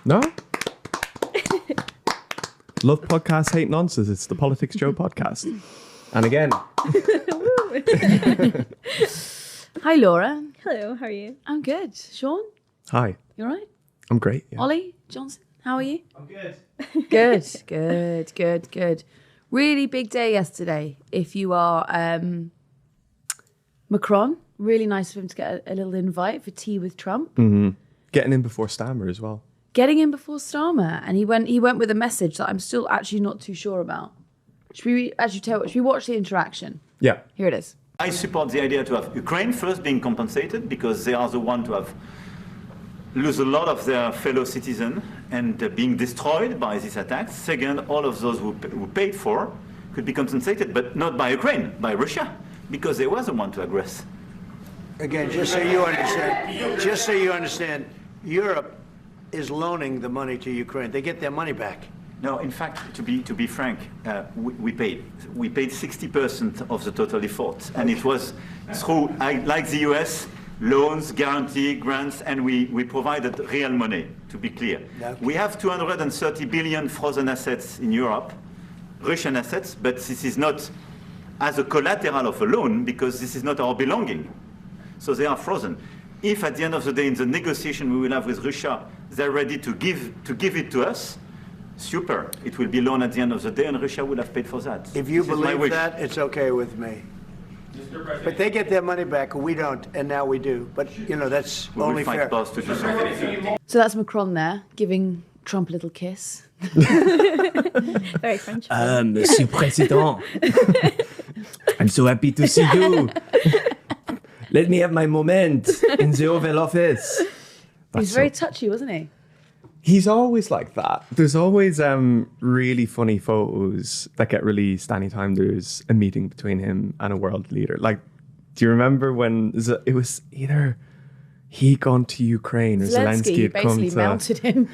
No? Love podcasts, hate nonsense. It's the PoliticsJOE podcast. And again. Hi, Laura. Hello, how are you? I'm good. Sean? Hi. You all right? I'm great. Yeah. Ollie Johnson, how are you? I'm good. Good. Really big day yesterday. If you are Macron, really nice of him to get a little invite for tea with Trump. Mm-hmm. Getting in before Stammer as well. Getting in before Starmer, and he went with a message that I'm still actually not too sure about. Should we watch the interaction? Yeah. Here it is. I support the idea to have Ukraine first being compensated because they are the one to have lose a lot of their fellow citizens and being destroyed by these attacks. Second, all of those who paid for could be compensated, but not by Ukraine, by Russia, because they were the one to aggress. Again, just so you understand, Europe is loaning the money to Ukraine. They get their money back. No, in fact, to be frank, we paid 60% of the total effort, and it was through, like the US, loans, guarantee, grants, and we provided real money, to be clear. Okay. We have 230 billion frozen assets in Europe, Russian assets, but this is not as a collateral of a loan because this is not our belonging. So they are frozen. If at the end of the day in the negotiation we will have with Russia, they're ready to give it to us, super. It will be loan at the end of the day and Russia will have paid for that. If you believe that, it's okay with me. But they get their money back, we don't, and now we do. But, you know, that's We only will find fair. paths to do something. So that's Macron there, giving Trump a little kiss. Very French. Monsieur President. I'm so happy to see you. Let me have my moment in the Oval Office. He's very touchy, wasn't he? He's always like that. There's always really funny photos that get released anytime there's a meeting between him and a world leader. Like, do you remember when it was either he'd gone to Ukraine or Zelensky had come basically to... mounted him.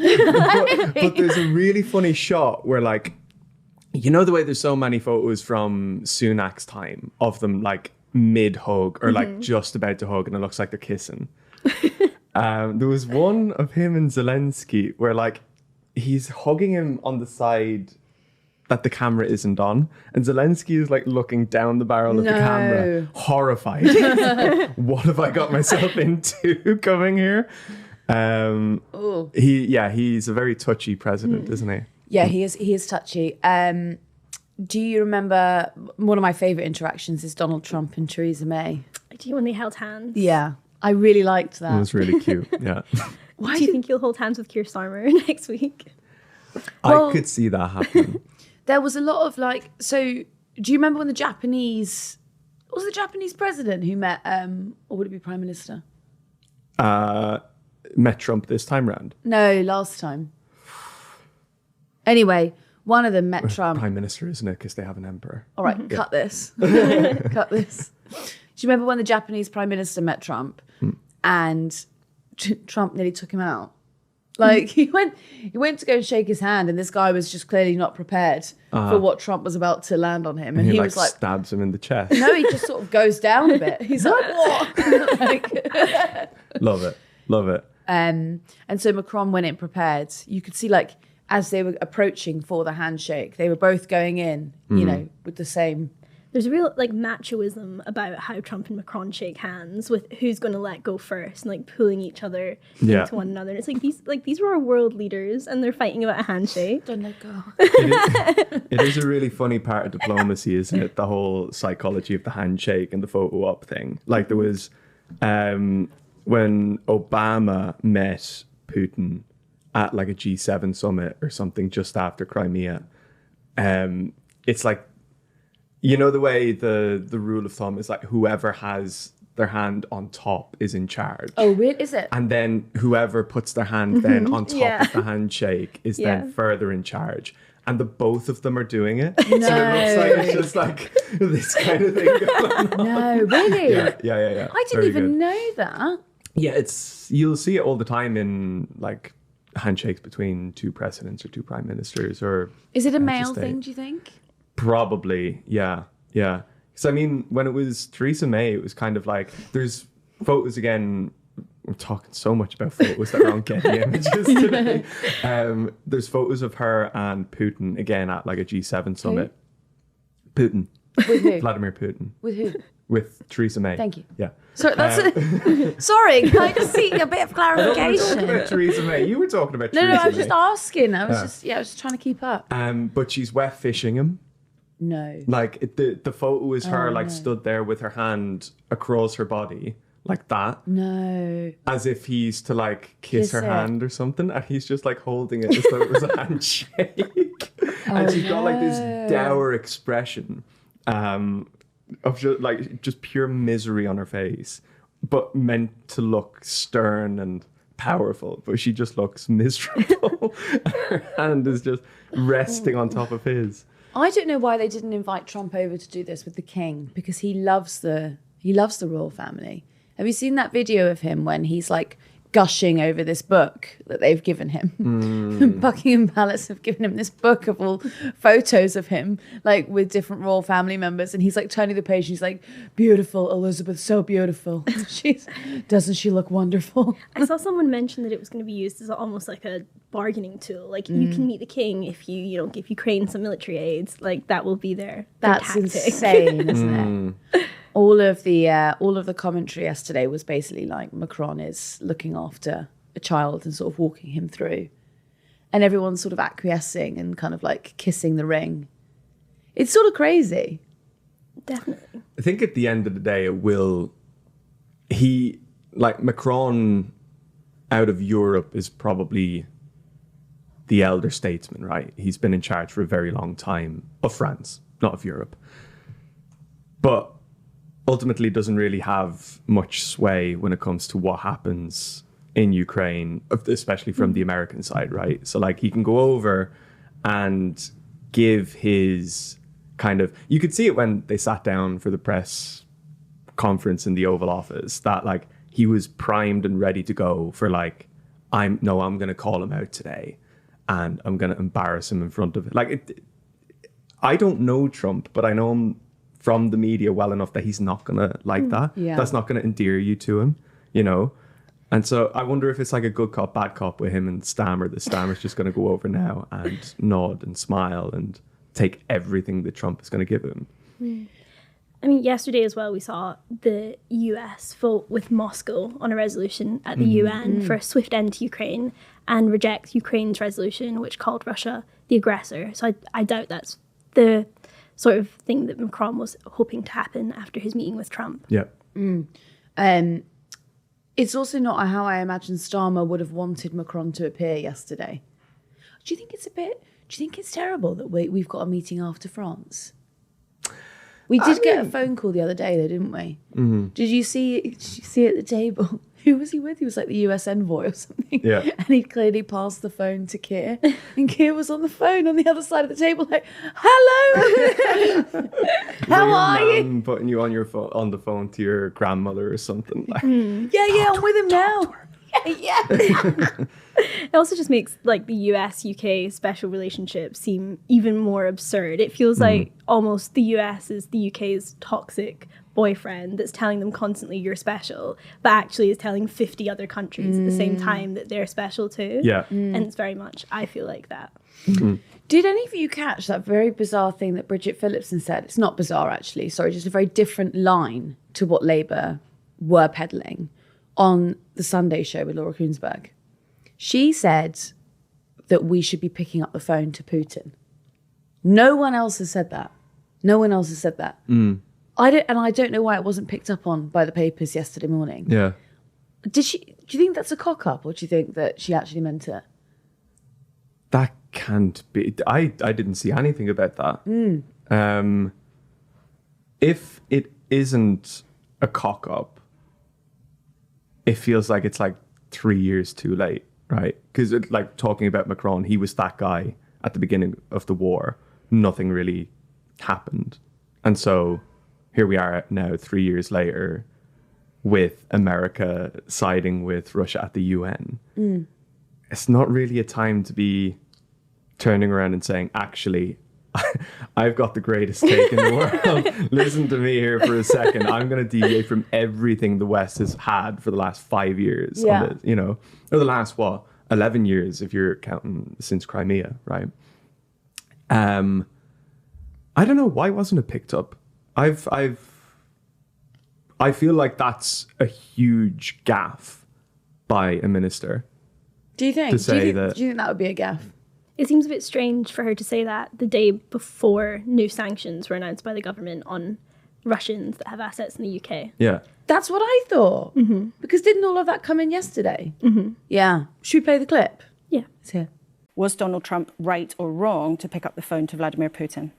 But there's a really funny shot where, like, you know the way there's so many photos from Sunak's time of them, like, mid-hug or, like, just about to hug and it looks like they're kissing. There was one of him and Zelensky where, like, he's hugging him on the side that the camera isn't on, and Zelensky is, like, looking down the barrel of the camera, horrified. What have I got myself into coming here? He's a very touchy president, isn't he? Yeah, he is touchy. Do you remember one of my favourite interactions is Donald Trump and Theresa May? Do you when they held hands? Yeah, I really liked that. It was really cute, yeah. Why do you think you'll hold hands with Keir Starmer next week? Well, I could see that happening. There was a lot of, like, so do you remember when the Japanese president who met, or would it be Prime Minister? Met Trump this time round. No, last time. Anyway, one of them met Trump. Prime Minister, isn't it? Because they have an emperor. All right, cut this. Cut this. Do you remember when the Japanese Prime Minister met Trump and Trump nearly took him out? Like, he went to go and shake his hand and this guy was just clearly not prepared for what Trump was about to land on him. And he was like... stabs him in the chest. No, he just sort of goes down a bit. He's like, what? Like, Love it. and so Macron went in prepared. You could see, like, as they were approaching for the handshake, they were both going in, you know, with the same... There's a real, like, machoism about how Trump and Macron shake hands with who's going to let go first and, like, pulling each other into one another. And it's like these were our world leaders and they're fighting about a handshake. Don't let go. It is a really funny part of diplomacy, isn't it? The whole psychology of the handshake and the photo op thing. Like, there was when Obama met Putin at, like, a G7 summit or something just after Crimea. It's like, you know, the way the rule of thumb is, like, whoever has their hand on top is in charge. Oh, really? Is it? And then whoever puts their hand then on top of the handshake is then further in charge. And the both of them are doing it. No. So it looks like it's just like this kind of thing going on. No, really? Yeah. I didn't even know that. Yeah, you'll see it all the time in, like, handshakes between two presidents or two prime ministers. Or Is it a heads of male state. thing, do you think? Probably, yeah. Because, I mean, when it was Theresa May, it was kind of like, there's photos again we're talking so much about photos that we're on Getty Images today. There's photos of her and Putin again at like a G7 summit. Putin. With who? Vladimir Putin. With who? With Theresa May. Thank you. Yeah. Sorry, sorry, can I just see a bit of I don't want to talk clarification? about Theresa May. You were talking about No, Theresa I was May. just asking. I was just trying to keep up. But she's wet fishing him. No. Like the photo is her stood there with her hand across her body like that. No. As if he's to like kiss her Kiss it. hand or something, and he's just like holding it as though it was a handshake. And she's got like this dour expression of just pure misery on her face, but meant to look stern and powerful. But she just looks miserable. Her hand is just resting on top of his. I don't know why they didn't invite Trump over to do this with the king, because he loves the royal family. Have you seen that video of him when he's like gushing over this book that they've given him? Buckingham Palace have given him this book of all photos of him, like with different royal family members, and he's like turning the page and he's like, "Beautiful Elizabeth, so beautiful. Doesn't she look wonderful?" I saw someone mention that it was going to be used as almost like a bargaining tool. Like you can meet the king if you give Ukraine some military aid. Like that will be their That's tactic. insane, isn't it? All of the commentary yesterday was basically like Macron is looking after a child and sort of walking him through, and everyone's sort of acquiescing and kind of like kissing the ring. It's sort of crazy. Definitely. I think at the end of the day, Macron out of Europe is probably the elder statesman, right? He's been in charge for a very long time of France, not of Europe. But ultimately doesn't really have much sway when it comes to what happens in Ukraine, especially from the American side, right? So like he can go over and give his kind of, you could see it when they sat down for the press conference in the Oval Office, that like he was primed and ready to go for like, I'm going to call him out today and I'm going to embarrass him in front of it. Like, I don't know Trump, but I know him from the media well enough that he's not going to like that. Yeah. That's not going to endear you to him, you know? And so I wonder if it's like a good cop, bad cop with him and Stammer. The Stammer's just going to go over now and nod and smile and take everything that Trump is going to give him. I mean, yesterday as well, we saw the US vote with Moscow on a resolution at the UN for a swift end to Ukraine and reject Ukraine's resolution, which called Russia the aggressor. So I doubt that's the sort of thing that Macron was hoping to happen after his meeting with Trump. Yeah. It's also not how I imagine Starmer would have wanted Macron to appear yesterday. Do you think it's terrible that we've got a meeting after France? We did get a phone call the other day, though, didn't we? Mm-hmm. Did you see at the table? Who was he with? He was like the US envoy or something. Yeah. And he clearly passed the phone to Keir. And Keir was on the phone on the other side of the table like, "Hello, how are you?" Putting you on your phone, on the phone to your grandmother or something. Like, Yeah, I'm with him now. Yeah. It also just makes like the US-UK special relationship seem even more absurd. It feels like almost the US is the UK's toxic boyfriend that's telling them constantly you're special, but actually is telling 50 other countries at the same time that they're special too. Yeah. And it's very much, I feel like that. Did any of you catch that very bizarre thing that Bridget Phillipson said? It's not bizarre, actually. Sorry, just a very different line to what Labour were peddling on the Sunday show with Laura Kuenssberg. She said that we should be picking up the phone to Putin. No one else has said that. I don't know why it wasn't picked up on by the papers yesterday morning. yeah. Do you think that's a cock up, or do you think that she actually meant it? That can't be. I didn't see anything about that. If it isn't a cock up, it feels like it's like 3 years too late, right? Because like talking about Macron, he was that guy at the beginning of the war. Nothing really happened. And so here we are now 3 years later with America siding with Russia at the UN. It's not really a time to be turning around and saying, actually, I've got the greatest take in the world. Listen to me here for a second. I'm going to deviate from everything the West has had for the last 5 years. Yeah. On this, or the last, 11 years if you're counting since Crimea, right? I don't know, why wasn't it picked up? I feel like that's a huge gaffe by a minister. Do you think? To say do you think that would be a gaffe? It seems a bit strange for her to say that the day before new sanctions were announced by the government on Russians that have assets in the UK. Yeah. That's what I thought. Mm-hmm. Because didn't all of that come in yesterday? Mm-hmm. Yeah. Should we play the clip? Yeah. It's here. Was Donald Trump right or wrong to pick up the phone to Vladimir Putin?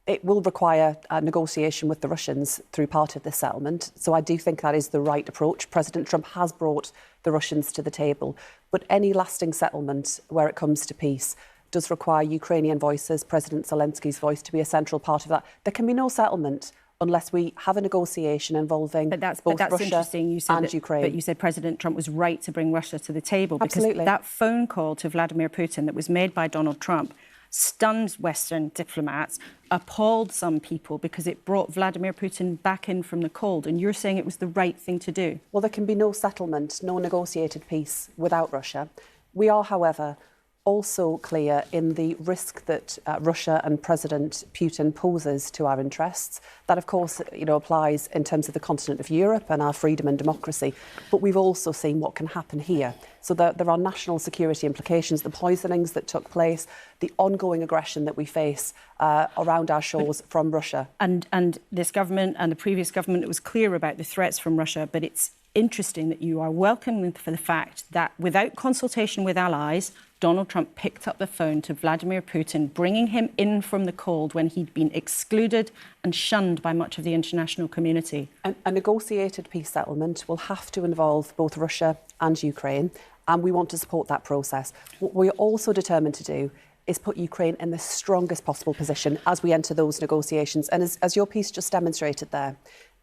It will require a negotiation with the Russians through part of this settlement. So I do think that is the right approach. President Trump has brought the Russians to the table. But any lasting settlement where it comes to peace does require Ukrainian voices, President Zelensky's voice, to be a central part of that. There can be no settlement unless we have a negotiation involving both Russia interesting. You said and Ukraine. But you said President Trump was right to bring Russia to the table. Absolutely. Because that phone call to Vladimir Putin that was made by Donald Trump stunned Western diplomats, appalled some people because it brought Vladimir Putin back in from the cold. And you're saying it was the right thing to do. Well, there can be no settlement, no negotiated peace without Russia. We are, however, also clear in the risk that Russia and President Putin poses to our interests. That, of course, applies in terms of the continent of Europe and our freedom and democracy. But we've also seen what can happen here. So there are national security implications, the poisonings that took place, the ongoing aggression that we face around our shores from Russia. And this government and the previous government, it was clear about the threats from Russia, but it's interesting that you are welcoming for the fact that without consultation with allies, Donald Trump picked up the phone to Vladimir Putin, bringing him in from the cold when he'd been excluded and shunned by much of the international community. A negotiated peace settlement will have to involve both Russia and Ukraine, and we want to support that process. What we're also determined to do is put Ukraine in the strongest possible position as we enter those negotiations. And as your piece just demonstrated there,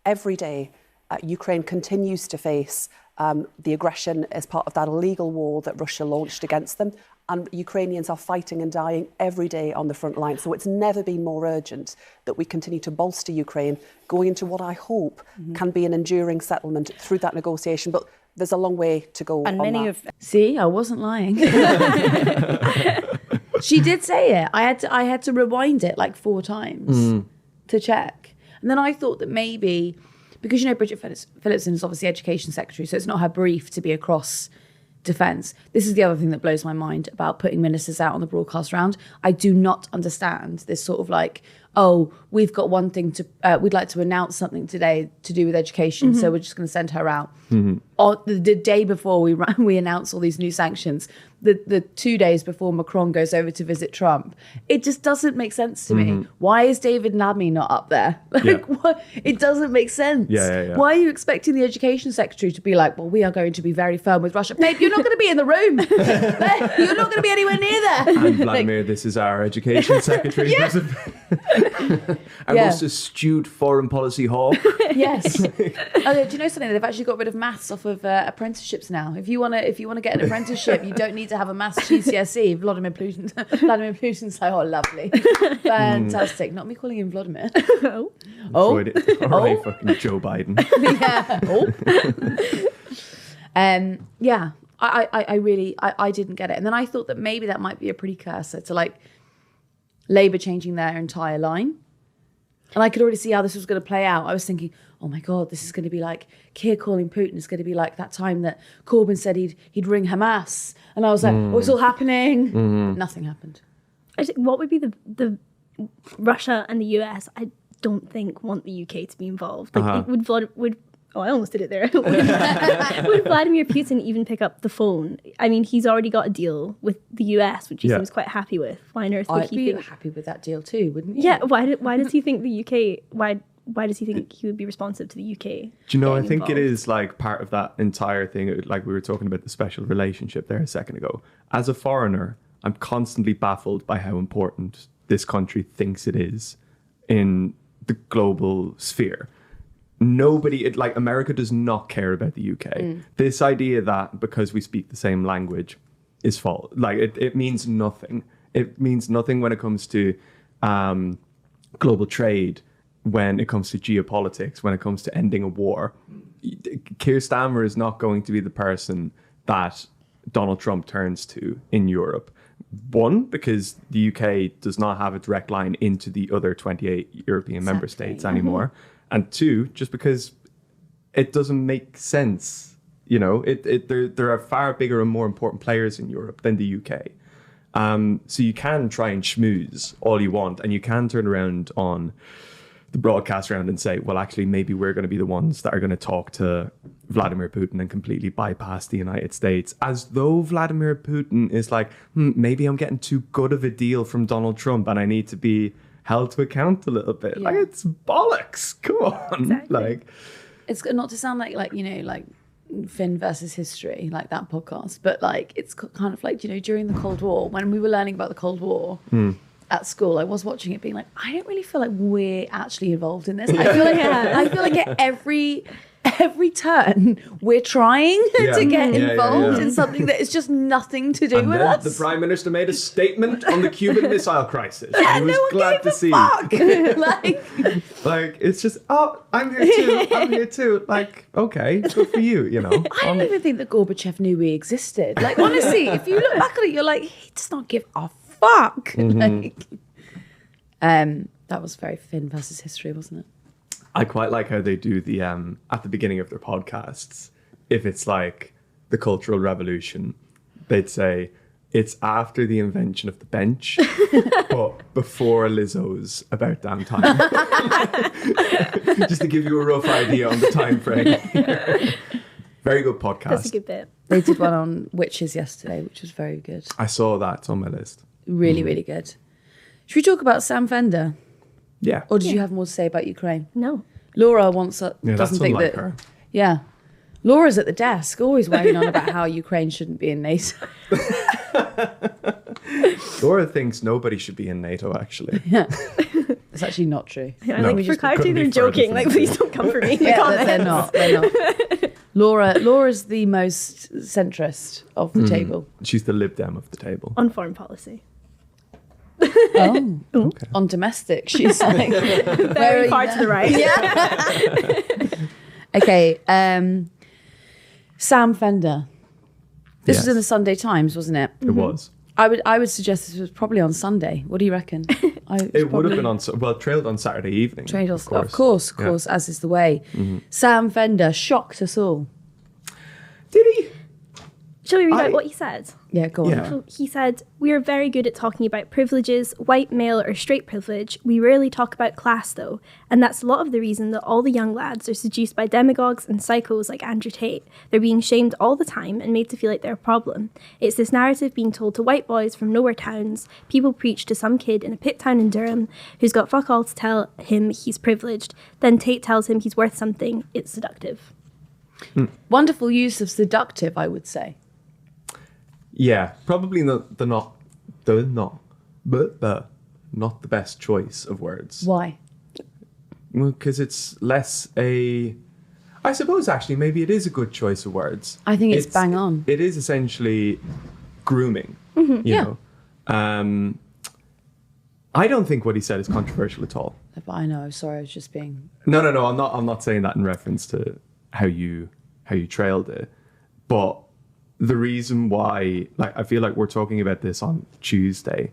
every day Ukraine continues to face the aggression as part of that illegal war that Russia launched against them. And Ukrainians are fighting and dying every day on the front line. So it's never been more urgent that we continue to bolster Ukraine, going into what I hope can be an enduring settlement through that negotiation. But there's a long way to go. And See, I wasn't lying. She did say it. I had to rewind it like 4 times to check. And then I thought that maybe, because Bridget Phillipson is obviously Education Secretary, so it's not her brief to be across defence. This is the other thing that blows my mind about putting ministers out on the broadcast round. I do not understand this sort of like, oh, we've got one thing to, we'd like to announce something today to do with education, so we're just going to send her out. Or the day before we announce all these new sanctions, the 2 days before Macron goes over to visit Trump, it just doesn't make sense to me. Why is David Lammy not up there? What? It doesn't make sense. Yeah. Why are you expecting the Education Secretary to be like, well, we are going to be very firm with Russia? Babe, you're not going to be in the room. Babe, you're not going to be anywhere near there. And Vladimir, this is our Education Secretary. Our most astute foreign policy hawk. Yes. Do you know something? They've actually got rid of maths off of apprenticeships now. If you want to get an apprenticeship, you don't need to have a maths GCSE. Vladimir Putin's like, oh, lovely, fantastic. Not me calling him Vladimir. All right, fucking Joe Biden. I really didn't get it, and then I thought that maybe that might be a precursor to like Labour changing their entire line. And I could already see how this was going to play out. I was thinking, oh my God, this is going to be like Keir calling Putin. It's going to be like that time that Corbyn said he'd ring Hamas. And I was like, oh, it's all happening. Nothing happened. What would be the Russia and the US, I don't think, want the UK to be involved. Like, I almost did it there. Would Vladimir Putin even pick up the phone? I mean, he's already got a deal with the US, which he seems quite happy with. Why on earth would I'd he be think... happy with that deal too, wouldn't you? Yeah, why does he think the UK... Why does he think he would be responsive to the UK? Do you know, I think involved? it is like part of that entire thing, like we were talking about the special relationship there a second ago. As a foreigner, I'm constantly baffled by how important this country thinks it is in the global sphere. America does not care about the UK. This idea that because we speak the same language is false. Like, it means nothing. It means nothing when it comes to global trade, when it comes to geopolitics, when it comes to ending a war, Keir Starmer is not going to be the person that Donald Trump turns to in Europe. One, because the UK does not have a direct line into the other 28 European member states anymore. And two, just because it doesn't make sense. You know, there are far bigger and more important players in Europe than the UK. So you can try and schmooze all you want, and you can turn around on the broadcast round and say, well, actually, maybe we're going to be the ones that are going to talk to Vladimir Putin and completely bypass the United States, as though Vladimir Putin is like, maybe I'm getting too good of a deal from Donald Trump and I need to be held to account a little bit. Like, it's bollocks. Come on. Exactly. Like, It's not to sound like you know, like Finn versus history, like that podcast, but like it's kind of like, you know, during the Cold War, when we were learning about the Cold War at school, I was watching it being like, I don't really feel like we're actually involved in this. I feel like at every turn we're trying to get involved in something that is just nothing to do and with then us. the Prime Minister made a statement on the Cuban Missile Crisis. I was glad to see. Like, it's just, oh, I'm here too. Like, okay, good for you, you know. I don't even think that Gorbachev knew we existed. Like, honestly, if you look back at it, you're like, he does not give a fuck. Like, that was very Finn versus history, wasn't it? I quite like how they do the at the beginning of their podcasts, if it's like the Cultural Revolution, they'd say it's after the invention of the bench, but before Lizzo's About Damn Time. Just to give you a rough idea on the time frame. Very good podcast. That's a good bit. They did one on witches yesterday, which was very good. I saw that. It's on my list. Really, really good. Should we talk about Sam Fender? Yeah. Or did you have more to say about Ukraine? No. Laura wants to, Yeah, that's doesn't think unlike that. her. Yeah. Laura's at the desk, always weighing on about how Ukraine shouldn't be in NATO. Laura thinks nobody should be in NATO, actually. Yeah. It's actually not true. Yeah, No. like for clarity, couldn't be they're further joking. from Like, the please truth. don't come for me. Yeah, they're not. They're not. Laura's the most centrist of the table. She's the Lib Dem of the table. On foreign policy. Oh. Okay. On domestic, she's like Very far to the right. Okay. Sam Fender. This was Yes. in the Sunday Times, wasn't it? It was. I would suggest this was probably on Sunday. What do you reckon? It would have been on, well, it trailed on Saturday evening. Of course, as is the way. Sam Fender shocked us all. Did he? Shall we read out what he said? Yeah, go on. Yeah. So he said, "We are very good at talking about privileges, white, male, or straight privilege. We rarely talk about class, though. And that's a lot of the reason that all the young lads are seduced by demagogues and psychos like Andrew Tate. They're being shamed all the time and made to feel like they're a problem. It's this narrative being told to white boys from nowhere towns. People preach to some kid in a pit town in Durham who's got fuck all to tell him he's privileged. Then Tate tells him he's worth something. It's seductive." Wonderful use of seductive, I would say. Yeah, probably not the best choice of words. Why? Well, because it's less a. I suppose actually maybe it is a good choice of words. I think it's bang on. It is essentially grooming. You know. I don't think what he said is controversial at all. But I know. Sorry, I was just being. No. I'm not saying that in reference to how you trailed it, but the reason why, like, I feel like we're talking about this on Tuesday,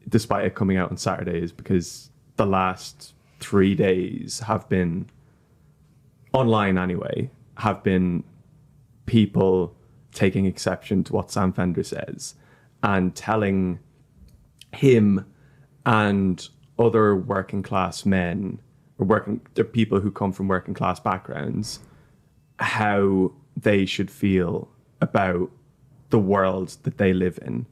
despite it coming out on Saturday, is because the last 3 days have been online anyway, have been people taking exception to what Sam Fender says and telling him and other working class men or people who come from working class backgrounds how they should feel about the world that they live in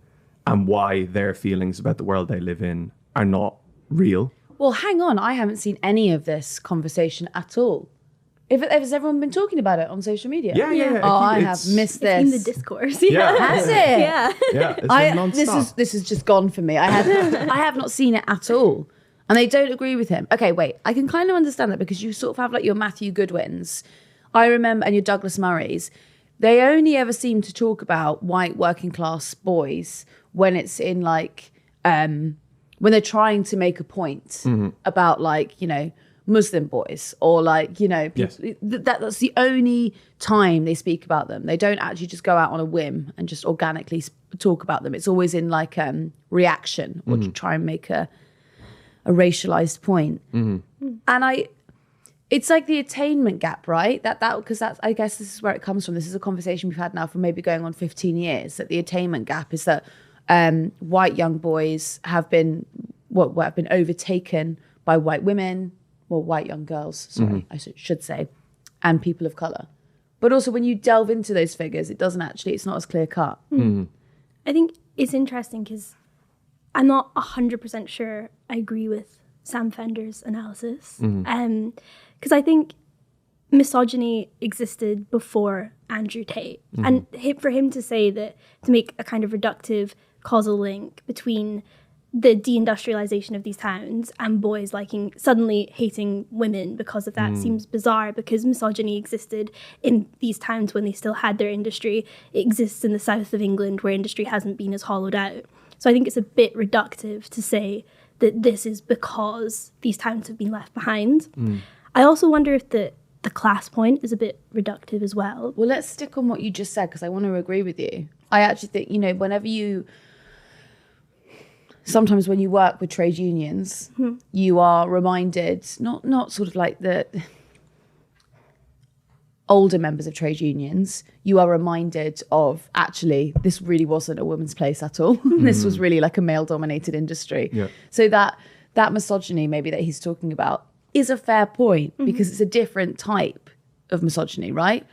and why their feelings about the world they live in are not real. Well, hang on. I haven't seen any of this conversation at all. Has everyone been talking about it on social media? Yeah. Oh, I have missed It's in the this. discourse. Yeah. Has it? Yeah. Yeah, it's been non-stop. This is just gone for me. I have not seen it at all. And they don't agree with him. Okay, wait. I can kind of understand that because you sort of have like your Matthew Goodwins, I remember, and your Douglas Murrays. They only ever seem to talk about white working class boys when it's in like when they're trying to make a point about like, you know, Muslim boys or like, you know, that's the only time they speak about them. They don't actually just go out on a whim and just organically talk about them. It's always in like reaction or to try and make a racialized point. And it's like the attainment gap, right? That because that's, I guess this is where it comes from. This is a conversation we've had now for maybe going on 15 years, that the attainment gap is that white young boys have been overtaken by white women, well, white young girls, sorry, I should say, and people of color. But also when you delve into those figures, it's not as clear cut. I think it's interesting because I'm not 100% sure I agree with Sam Fender's analysis. Because I think misogyny existed before Andrew Tate. And for him to say that, to make a kind of reductive causal link between the deindustrialization of these towns and boys suddenly hating women because of that seems bizarre, because misogyny existed in these towns when they still had their industry. It exists in the south of England where industry hasn't been as hollowed out. So I think it's a bit reductive to say that this is because these towns have been left behind. I also wonder if the class point is a bit reductive as well. Well, let's stick on what you just said, because I want to agree with you. I actually think, you know, sometimes when you work with trade unions, you are reminded, not sort of like the older members of trade unions, you are reminded of, actually, this really wasn't a woman's place at all. This was really like a male-dominated industry. Yeah. So that misogyny maybe that he's talking about is a fair point, because it's a different type of misogyny, right?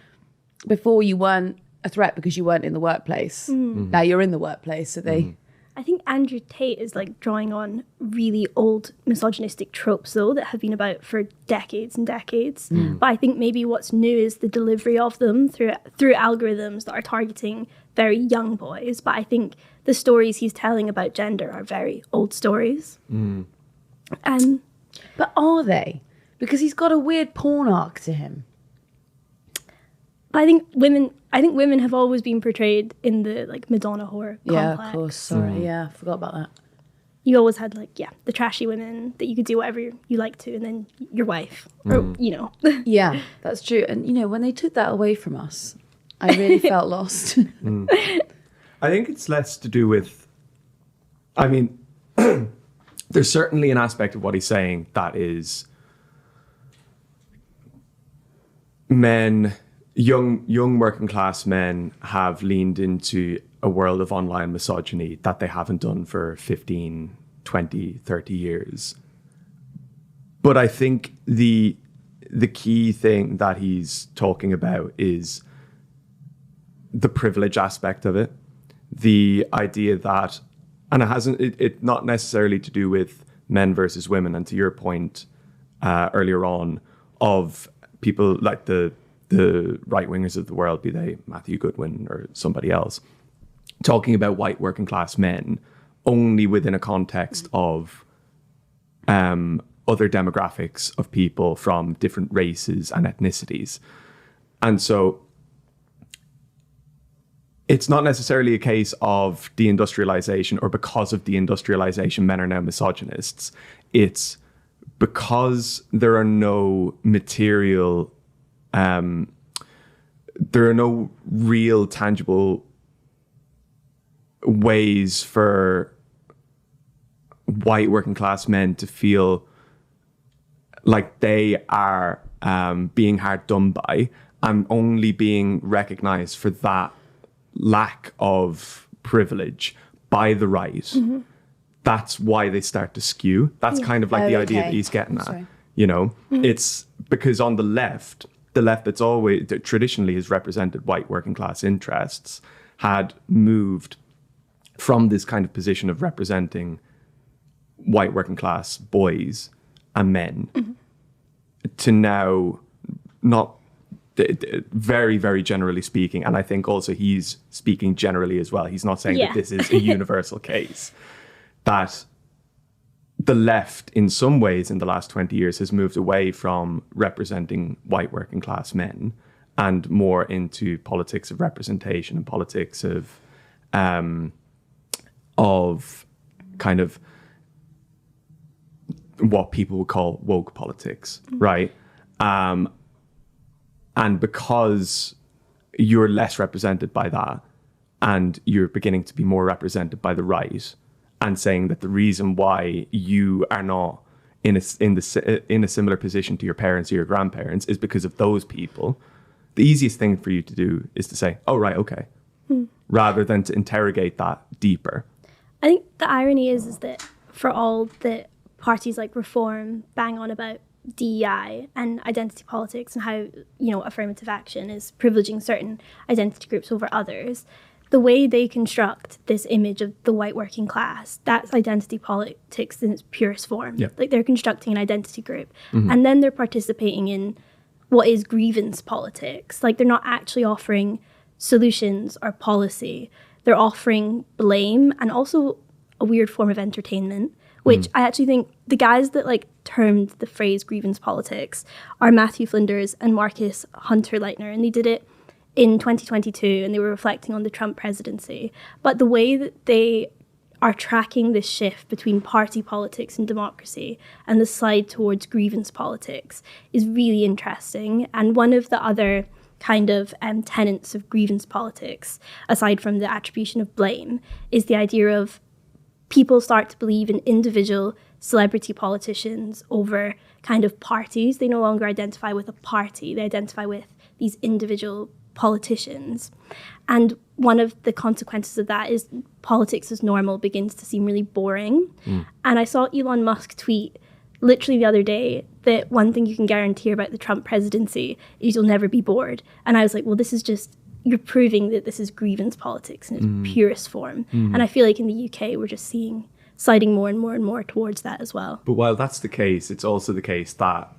Before you weren't a threat because you weren't in the workplace. Now you're in the workplace, so they... I think Andrew Tate is like drawing on really old misogynistic tropes, though, that have been about for decades and decades. But I think maybe what's new is the delivery of them through algorithms that are targeting very young boys. But I think the stories he's telling about gender are very old stories. But are they? Because he's got a weird porn arc to him. I think women have always been portrayed in the like Madonna whore complex. Yeah, of course. Sorry, yeah, I forgot about that. You always had the trashy women that you could do whatever you like to, and then your wife, or you know. Yeah, that's true. And you know, when they took that away from us, I really felt lost. I think it's less to do with. I mean, there's certainly an aspect of what he's saying that is men. Young working class men have leaned into a world of online misogyny that they haven't done for 15, 20, 30 years. But I think the key thing that he's talking about is the privilege aspect of it. The idea that, and it's not necessarily to do with men versus women. And to your point earlier on of people like the right-wingers of the world, be they Matthew Goodwin or somebody else, talking about white working class men only within a context of other demographics of people from different races and ethnicities. And so it's not necessarily a case of deindustrialization or because of deindustrialization men are now misogynists. It's because there are no material there are no real tangible ways for white working class men to feel like they are being hard done by and only being recognized for that lack of privilege by the right. That's why they start to skew. That's kind of like the idea that he's getting at. You know, it's because on the left that's always traditionally has represented white working class interests, had moved from this kind of position of representing white working class boys and men to now not very, very generally speaking. And I think also he's speaking generally as well. He's not saying that this is a universal case, that the left, in some ways, in the last 20 years, has moved away from representing white working class men and more into politics of representation and politics of kind of what people would call woke politics, right? And because you're less represented by that, and you're beginning to be more represented by the right, and saying that the reason why you are not in a similar position to your parents or your grandparents is because of those people, the easiest thing for you to do is to say, oh, right, okay, rather than to interrogate that deeper. I think the irony is that for all the parties like Reform bang on about DEI and identity politics and how, affirmative action is privileging certain identity groups over others, the way they construct this image of the white working class, that's identity politics in its purest form. Yeah. Like they're constructing an identity group and then they're participating in what is grievance politics. Like they're not actually offering solutions or policy. They're offering blame and also a weird form of entertainment, which I actually think the guys that termed the phrase grievance politics are Matthew Flinders and Marcus Hunter-Leitner, and they did it in 2022, and they were reflecting on the Trump presidency. But the way that they are tracking this shift between party politics and democracy and the slide towards grievance politics is really interesting. And one of the other kind of tenets of grievance politics, aside from the attribution of blame, is the idea of people start to believe in individual celebrity politicians over kind of parties. They no longer identify with a party, they identify with these individual politicians. And one of the consequences of that is politics as normal begins to seem really boring. And I saw Elon Musk tweet literally the other day that one thing you can guarantee about the Trump presidency is you'll never be bored. And I was like, well, this is just, you're proving that this is grievance politics in its purest form. And I feel like in the UK, we're just sliding more and more and more towards that as well. But while that's the case, it's also the case that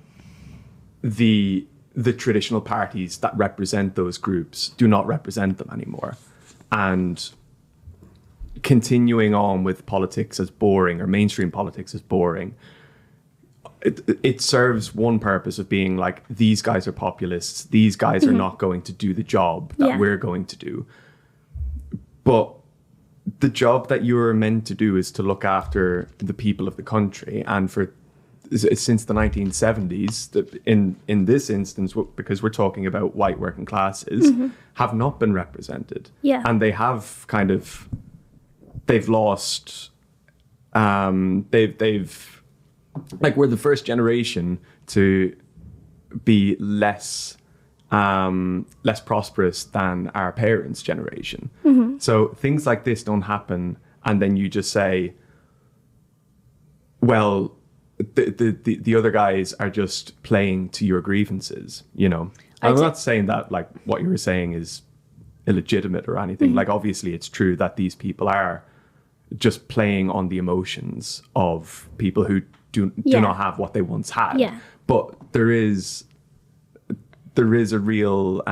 the traditional parties that represent those groups do not represent them anymore. And continuing on with politics as boring, or mainstream politics as boring, it serves one purpose of being like, these guys are populists, these guys are not going to do the job that we're going to do. But the job that you're meant to do is to look after the people of the country. And for since the 1970s, in this instance, because we're talking about white working classes, have not been represented. Yeah. And they have they've lost, they've we're the first generation to be less prosperous than our parents' generation. So things like this don't happen, and then you just say, well, the other guys are just playing to your grievances, I'm not saying that what you were saying is illegitimate or anything. Obviously it's true that these people are just playing on the emotions of people who do not have what they once had. Yeah. But there is a real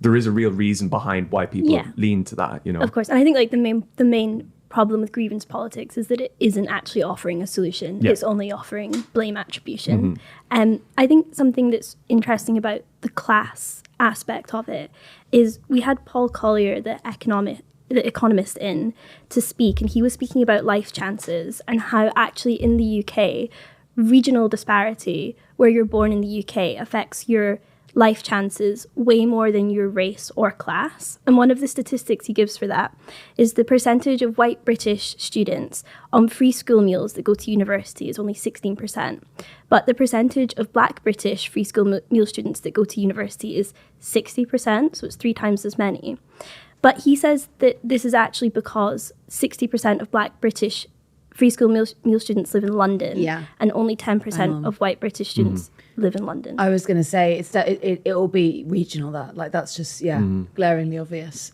reason behind why people lean to that, Of course. And I think the main problem with grievance politics is that it isn't actually offering a solution. Yeah. It's only offering blame attribution. And I think something that's interesting about the class aspect of it is we had Paul Collier, the economist, in to speak, and he was speaking about life chances and how actually in the UK, regional disparity, where you're born in the UK, affects your life chances way more than your race or class. And one of the statistics he gives for that is the percentage of white British students on free school meals that go to university is only 16%. But the percentage of black British free school meal students that go to university is 60%, so it's 3 times as many. But he says that this is actually because 60% of black British free school meal students live in London, and only 10% of white British students live in London. I was going to say it will be regional. That's just glaringly obvious.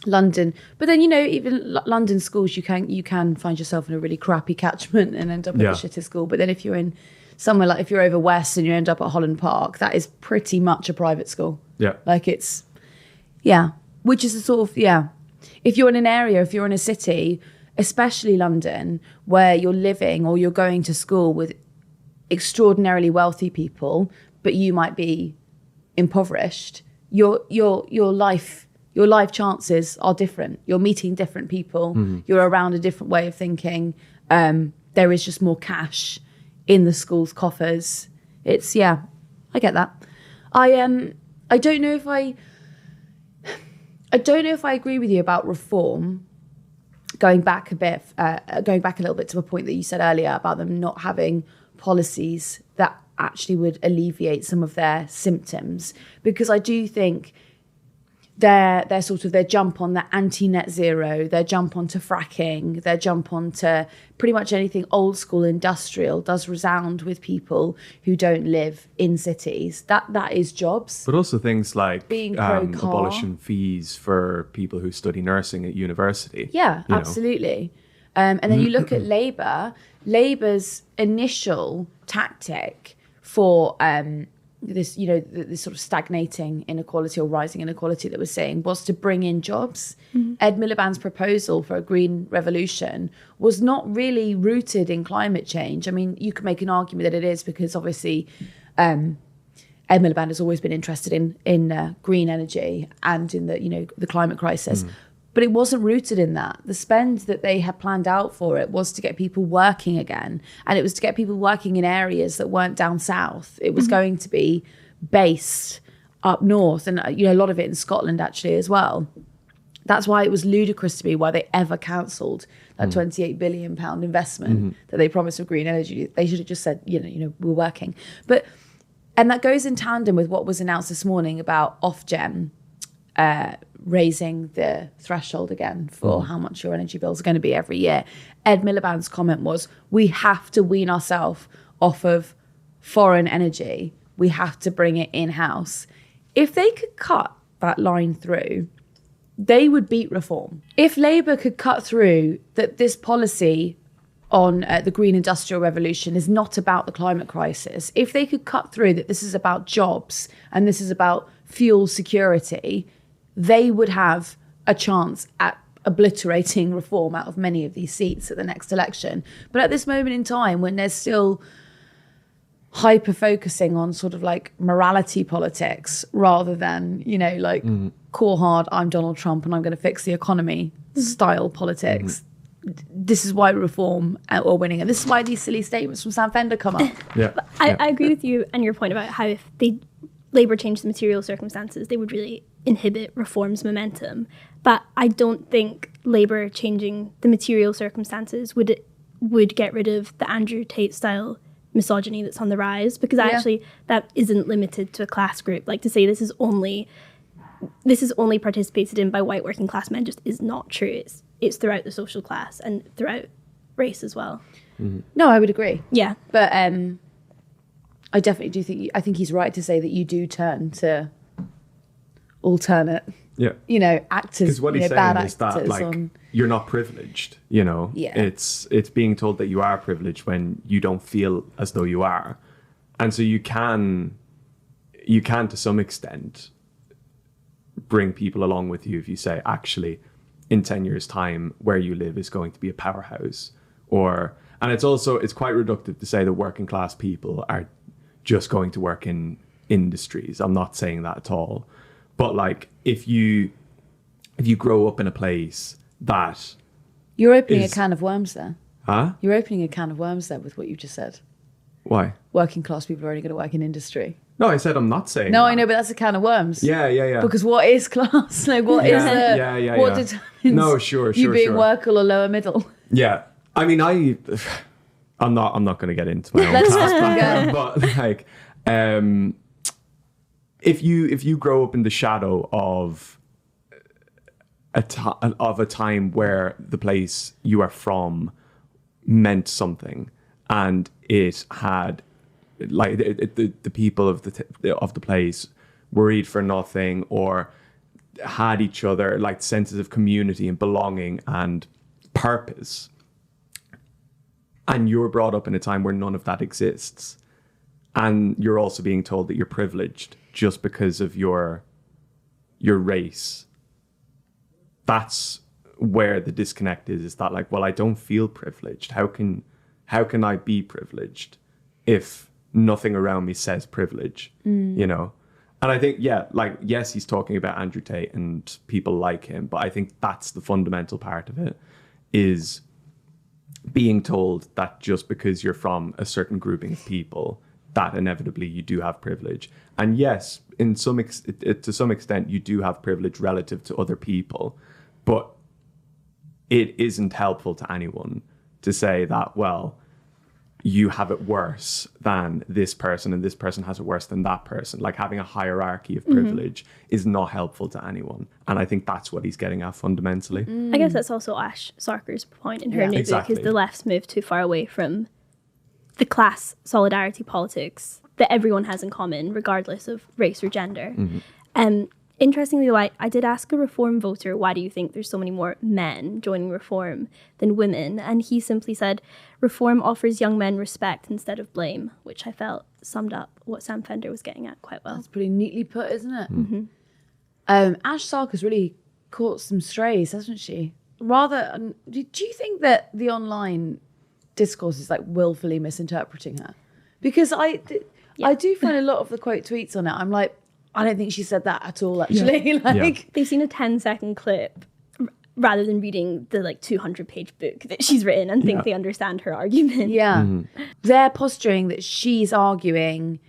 London, but then even London schools, you can find yourself in a really crappy catchment and end up at a shitty school. But then if you're in somewhere if you're over west and you end up at Holland Park, that is pretty much a private school. Yeah, which is a sort of If you're in an area, if you're in a city, especially London, where you're living or you're going to school with extraordinarily wealthy people, but you might be impoverished, your life chances are different. You're meeting different people. You're around a different way of thinking. there is just more cash in the school's coffers. It's, yeah, I get that. I don't know if I agree with you about reform. Going back a little bit to a point that you said earlier about them not having policies that actually would alleviate some of their symptoms, because I do think their jump on the anti-net zero, their jump onto fracking, their jump onto pretty much anything old school industrial does resound with people who don't live in cities. That is jobs. But also things like being pro-car, abolishing fees for people who study nursing at university. Yeah, absolutely. And then you look at Labour's initial tactic for this, this sort of stagnating inequality or rising inequality that we're seeing was to bring in jobs. Ed Miliband's proposal for a green revolution was not really rooted in climate change. I mean, you could make an argument that it is, because obviously Ed Miliband has always been interested in green energy and in the climate crisis. But it wasn't rooted in that. The spend that they had planned out for it was to get people working again. And it was to get people working in areas that weren't down south. It was going to be based up north, and a lot of it in Scotland actually as well. That's why it was ludicrous to me why they ever cancelled that £28 billion investment that they promised of green energy. They should have just said, we're working. And that goes in tandem with what was announced this morning about Ofgem raising the threshold again for how much your energy bills are going to be every year. Ed Miliband's comment was, we have to wean ourselves off of foreign energy. We have to bring it in-house. If they could cut that line through, they would beat reform. If Labour could cut through that this policy on the green industrial revolution is not about the climate crisis, if they could cut through that this is about jobs and this is about fuel security, they would have a chance at obliterating reform out of many of these seats at the next election. But at this moment in time, when they're still hyper focusing on sort of like morality politics rather than, core hard, I'm Donald Trump and I'm going to fix the economy style politics, this is why reform are winning. And this is why these silly statements from Sam Fender come up. I agree with you and your point about how if Labour changed the material circumstances, they would really inhibit reform's momentum. But I don't think Labour changing the material circumstances would get rid of the Andrew Tate style misogyny that's on the rise, because actually that isn't limited to a class group. Like, to say this is only participated in by white working class men just is not true. It's throughout the social class and throughout race as well. No, I would agree. Yeah. But I definitely do think, I think he's right to say that you do turn to alternate, actors, because what he's bad saying is actors that you're not privileged, it's being told that you are privileged when you don't feel as though you are. And so you can to some extent bring people along with you if you say, actually, in 10 years time, where you live is going to be a powerhouse. And it's quite reductive to say that working class people are just going to work in industries. I'm not saying that at all. But like, if you grow up in a place that you're opening a can of worms there. Huh? You're opening a can of worms there with what you just said. Why? Working class people are only going to work in industry. No, I said I'm not saying No, that. I know, but that's a can of worms. Yeah. Because what is class? Like, what is it? What determines you being worker or lower middle? Yeah. I mean, I'm not going to get into my own class background, but like, if you grow up in the shadow of a time where the place you are from meant something, and it had like the people of the place worried for nothing, or had each other, like senses of community and belonging and purpose, and you're brought up in a time where none of that exists, and you're also being told that you're privileged just because of your race, that's where the disconnect is that like, well, I don't feel privileged. How can I be privileged if nothing around me says privilege? And I think, yes, he's talking about Andrew Tate and people like him, but I think that's the fundamental part of it, is being told that just because you're from a certain grouping of people, that inevitably you do have privilege. And yes, to some extent, you do have privilege relative to other people, but it isn't helpful to anyone to say that, well, you have it worse than this person and this person has it worse than that person. Like having a hierarchy of privilege is not helpful to anyone. And I think that's what he's getting at fundamentally. I guess that's also Ash Sarker's point in her new book, is the left's moved too far away from the class solidarity politics that everyone has in common, regardless of race or gender. Interestingly, I did ask a Reform voter, why do you think there's so many more men joining Reform than women? And he simply said, Reform offers young men respect instead of blame, which I felt summed up what Sam Fender was getting at quite well. That's pretty neatly put, isn't it? Ash Sarker's really caught some strays, hasn't she? Rather, do you think that the online discourse is like willfully misinterpreting her? Because I do find a lot of the quote tweets on it, I'm like, I don't think she said that at all, actually. They've seen a 10-second clip rather than reading the 200-page book that she's written and think they understand her argument. They're posturing that she's arguing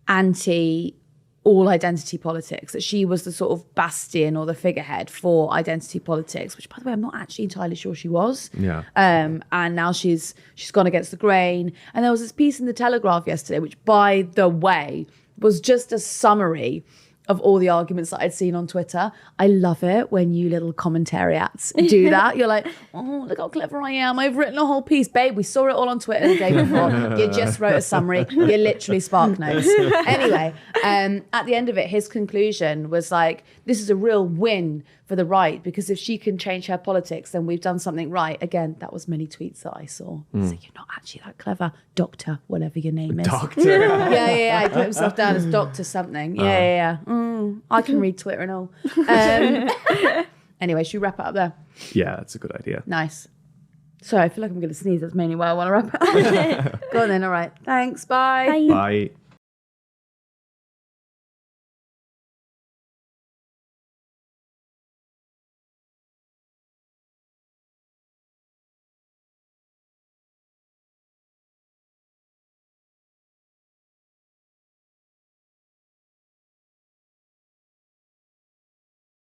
anti all identity politics, that she was the sort of bastion or the figurehead for identity politics, which, by the way, I'm not actually entirely sure she was. And now she's gone against the grain. And there was this piece in the Telegraph yesterday, which, by the way, was just a summary of all the arguments that I'd seen on Twitter. I love it when you little commentariats do that. You're like, oh, look how clever I am. I've written a whole piece. Babe, we saw it all on Twitter the day before. You just wrote a summary. You literally spark notes. Anyway, at the end of it, his conclusion was like, this is a real win for the right, because if she can change her politics, then we've done something right. Again, that was many tweets that I saw. So you're not actually that clever, Doctor, whatever your name is. Doctor. yeah. He put himself down as Doctor something. I can read Twitter and all. Anyway, should we wrap it up there? Yeah, that's a good idea. Nice. Sorry, I feel like I'm going to sneeze. That's mainly why I want to wrap it up. Go on then. All right. Thanks. Bye. Bye. Bye.